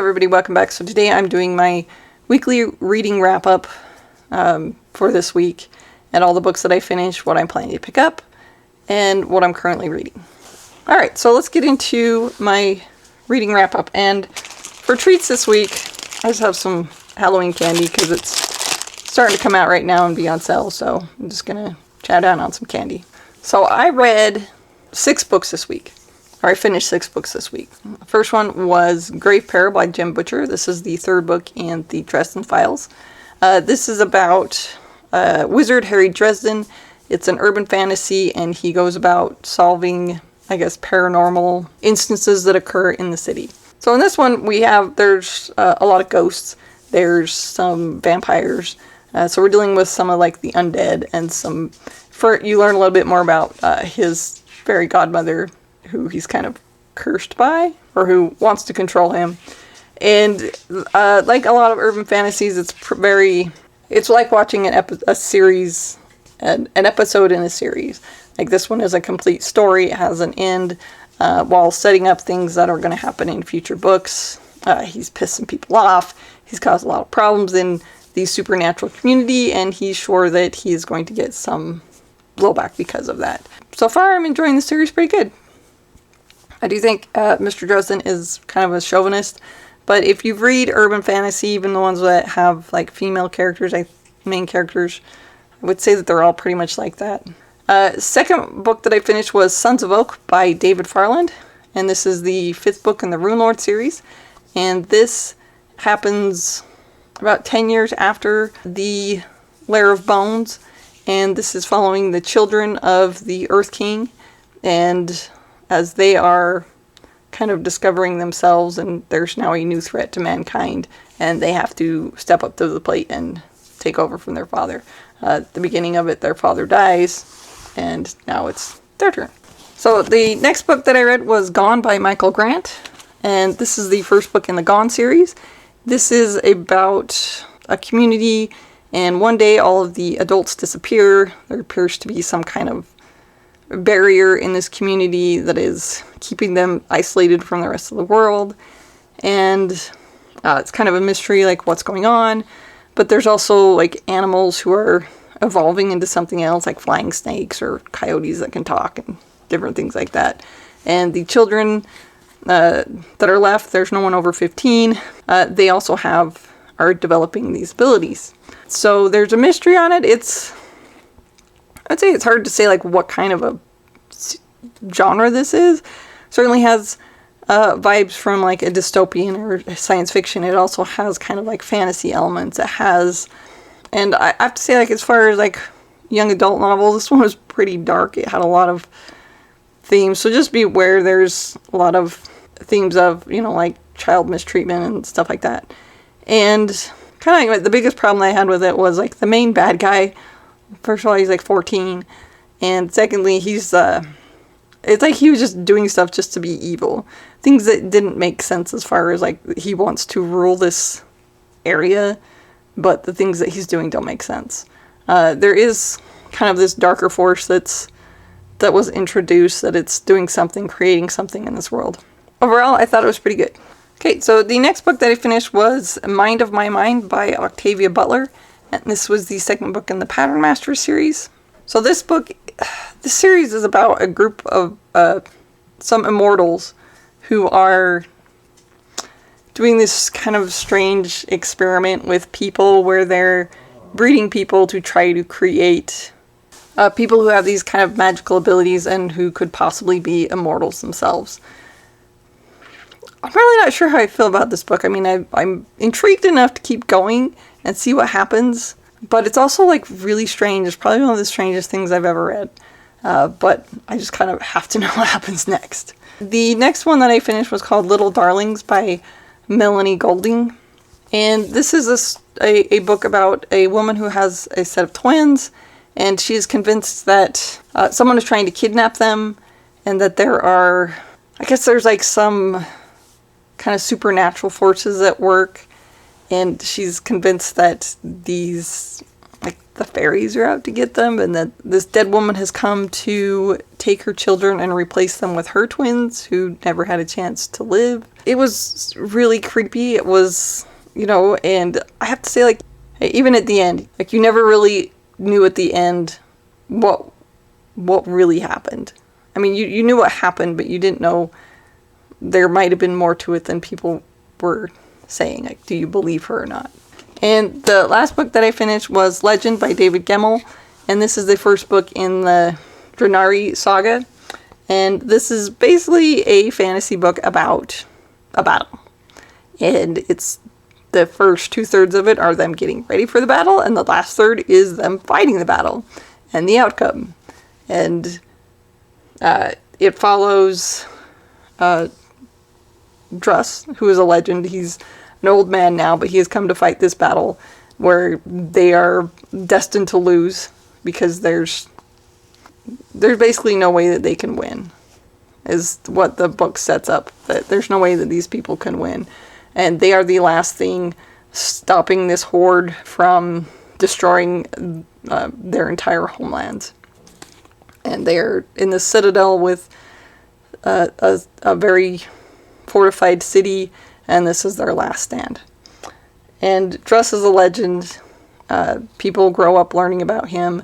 everybody, welcome back. So today I'm doing my weekly reading wrap-up for this week, and all the books that I finished, what I'm planning to pick up, and what I'm currently reading. Alright, so let's get into my reading wrap-up, and for treats this week, I just have some Halloween candy, because it's starting to come out right now and be on sale, so I'm just going to chow down on some candy. So I read 6 books this week. Or I finished 6 books this week. The first one was Grape Pear by Jim Butcher. This is the 3rd book in the Dresden Files. This is about wizard Harry Dresden. It's an urban fantasy, and he goes about solving, I guess, paranormal instances that occur in the city. So in this one, there's a lot of ghosts. There's some vampires. So we're dealing with some of like the undead, and you learn a little bit more about his fairy godmother, who he's kind of cursed by, or who wants to control him. And like a lot of urban fantasies, it's like watching a series, an episode in a series. Like this one is a complete story, it has an end, while setting up things that are going to happen in future books. He's pissed some people off, he's caused a lot of problems in the supernatural community, and he's sure that he's going to get some blowback because of that. So far, I'm enjoying the series pretty good. I do think Mr. Dresden is kind of a chauvinist, but if you read urban fantasy, even the ones that have like female characters, main characters, I would say that they're all pretty much like that. Second book that I finished was Sons of Oak by David Farland, and this is the 5th book in the Rune Lord series, and this happens about 10 years after the Lair of Bones, and this is following the children of the Earth King, and as they are kind of discovering themselves, and there's now a new threat to mankind, and they have to step up to the plate and take over from their father. At the beginning of it, their father dies, and now it's their turn. So the next book that I read was Gone by Michael Grant, and this is the 1st book in the Gone series. This is about a community, and one day all of the adults disappear. There appears to be some kind of barrier in this community that is keeping them isolated from the rest of the world, and it's kind of a mystery, like what's going on. But there's also like animals who are evolving into something else, like flying snakes or coyotes that can talk and different things like that. And the children that are left, there's no one over 15, they also are developing these abilities. So there's a mystery on it. I'd say it's hard to say like what kind of a genre this is. Certainly has vibes from like a dystopian or science fiction. It also has kind of like fantasy elements. And I have to say, like, as far as like young adult novels, this one was pretty dark. It had a lot of themes, so just be aware there's a lot of themes of, like child mistreatment and stuff like that. And kind of like the biggest problem I had with it was like the main bad guy. First of all, he's like 14, and secondly, it's like he was just doing stuff just to be evil. Things that didn't make sense as far as like he wants to rule this area, but the things that he's doing don't make sense. There is kind of this darker force that was introduced, that it's doing something, creating something in this world. Overall, I thought it was pretty good. Okay, so the next book that I finished was Mind of My Mind by Octavia Butler. And this was the 2nd book in the Pattern Master series. So this series is about a group of some immortals who are doing this kind of strange experiment with people where they're breeding people to try to create people who have these kind of magical abilities and who could possibly be immortals themselves. I'm really not sure how I feel about this book. I mean, I'm intrigued enough to keep going and see what happens, but it's also like really strange. It's probably one of the strangest things I've ever read, but I just kind of have to know what happens next. The next one that I finished was called Little Darlings by Melanie Golding, and this is a book about a woman who has a set of twins, and she is convinced that someone is trying to kidnap them, and that there's like some kind of supernatural forces at work, and she's convinced that the fairies are out to get them, and that this dead woman has come to take her children and replace them with her twins who never had a chance to live. It was really creepy. It was, you know, and I have to say, like, even at the end, like, you never really knew at the end what really happened. I mean, you knew what happened, but you didn't know there might have been more to it than people were saying. Like, do you believe her or not? And the last book that I finished was Legend by David Gemmell, and this is the first book in the Drenari saga, and this is basically a fantasy book about a battle. And it's the first 2/3 of it are them getting ready for the battle, and the last third is them fighting the battle and the outcome. And it follows Druss, who is a legend. He's an old man now, but he has come to fight this battle where they are destined to lose because there's basically no way that they can win, is what the book sets up. That there's no way that these people can win. And they are the last thing stopping this horde from destroying their entire homelands. And they're in the citadel with a very fortified city, and this is their last stand. And Druss is a legend. People grow up learning about him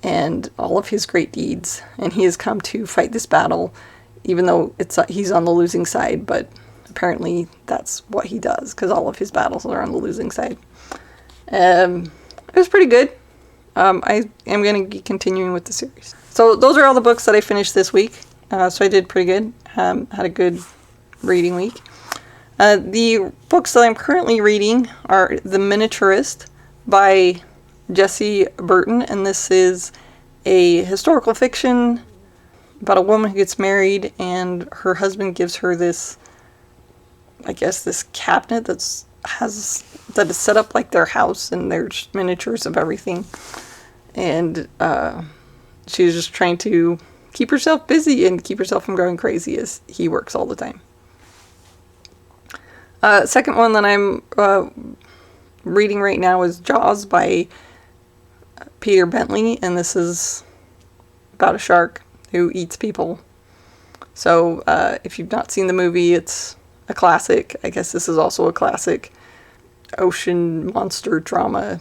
and all of his great deeds, and he has come to fight this battle, even though he's on the losing side, but apparently that's what he does, because all of his battles are on the losing side. It was pretty good. I am going to be continuing with the series. So those are all the books that I finished this week. So I did pretty good. Had a good reading week. The books that I'm currently reading are The Miniaturist by Jessie Burton, and this is a historical fiction about a woman who gets married, and her husband gives her this, I guess, this cabinet that is set up like their house, and there's miniatures of everything. And she's just trying to keep herself busy and keep herself from going crazy as he works all the time. Second one that I'm reading right now is Jaws by Peter Bentley, and this is about a shark who eats people. So if you've not seen the movie, it's a classic. I guess this is also a classic ocean monster drama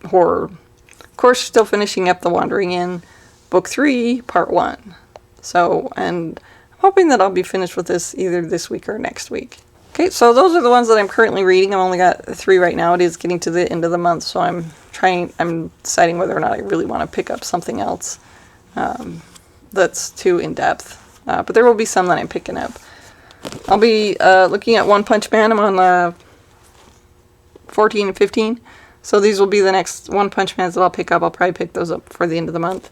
horror. Of course, still finishing up The Wandering Inn, Book 3, Part 1. So, and I'm hoping that I'll be finished with this either this week or next week. Okay, so those are the ones that I'm currently reading. I've only got 3 right now. It is getting to the end of the month, so I'm deciding whether or not I really want to pick up something else that's too in-depth. But there will be some that I'm picking up. I'll be looking at One Punch Man. I'm on 14 and 15. So these will be the next One Punch Mans that I'll pick up. I'll probably pick those up for the end of the month.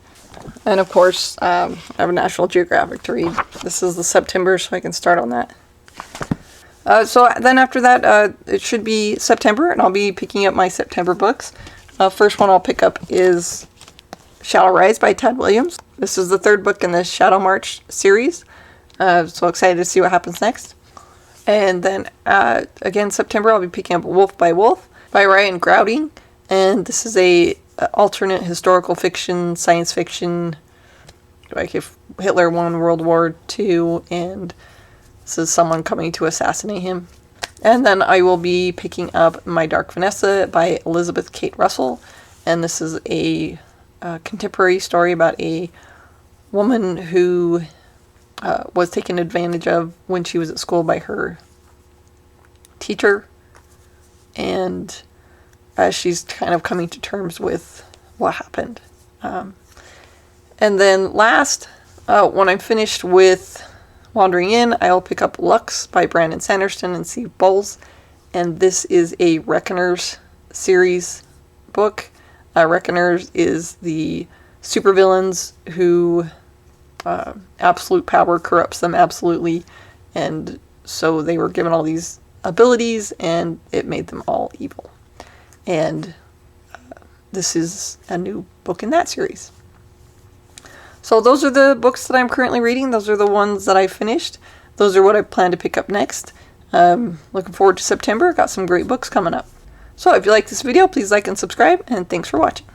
And of course, I have a National Geographic to read. This is the September, so I can start on that. So then after that, it should be September, and I'll be picking up my September books. First one I'll pick up is Shadow Rise by Ted Williams. This is the 3rd book in the Shadow March series. So excited to see what happens next. And then, again, September, I'll be picking up Wolf by Wolf by Ryan Grouding. And this is a alternate historical fiction, science fiction, like if Hitler won World War II, and this is someone coming to assassinate him. And then I will be picking up My Dark Vanessa by Elizabeth Kate Russell. And this is a contemporary story about a woman who was taken advantage of when she was at school by her teacher. And she's kind of coming to terms with what happened. And then last, when I'm finished with Wandering Inn, I'll pick up Lux by Brandon Sanderson and Steve Bowles. And this is a Reckoners series book. Reckoners is the supervillains who absolute power corrupts them absolutely. And so they were given all these abilities, and it made them all evil. And this is a new book in that series. So those are the books that I'm currently reading. Those are the ones that I finished. Those are what I plan to pick up next. Looking forward to September. Got some great books coming up. So if you like this video, please like and subscribe, and thanks for watching.